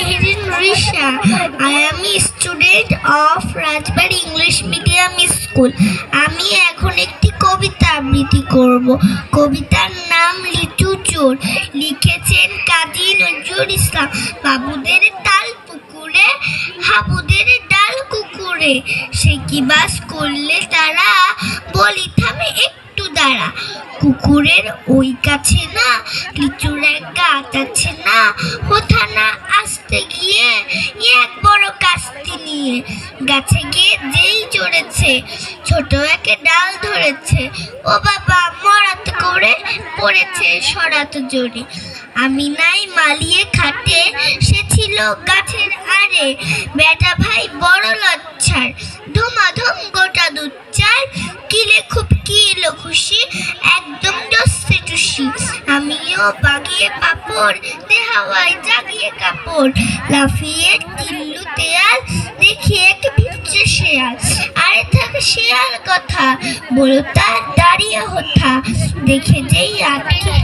Meherin Risha. I am a student of Rajbari English Medium School. আমি এখন একটি কবিতা আবৃত্তি করব। কবিতার নাম লিচু চোর। লিখেছেন কাজী নজরুল ইসলাম। বাবুদের তাল পুকুরে, হাবুদের ডাল কুকুরে, সে কি বাস করলে তারা, বলি থামে একটু দাঁড়া। কুকুরের ওই কাছে না, লিচুর এক গাছ আছে না, কোথা না আসতে গিয়ে এক বড় কাস্তি নিয়ে গাছে গিয়ে যেই চড়েছে, ছোট একে ডাল ধরেছে, ও বাবা মরাত করে পড়েছে সরাত জোরে। আমি নাই মালিয়ে খাটে, সে ছিল গাছের আড়ে, বেটা ভাই বড় লজ্জার, ধুমাধুম গোটা দুচ্চার, কিলে খুব কিলো খুশি, একদম ডসে টুসি। আমিও বাগিয়ে পাপড়, দেহাওয়ায় জাগিয়ে কাপড়, লাফিয়ে কিল্লু তেয়াল, দেখি এক ভিজছে শেয়াল। আরে থাকে শেয়াল কথা, বলো তার দাঁড়িয়ে হোথা, দেখে যেই আটকে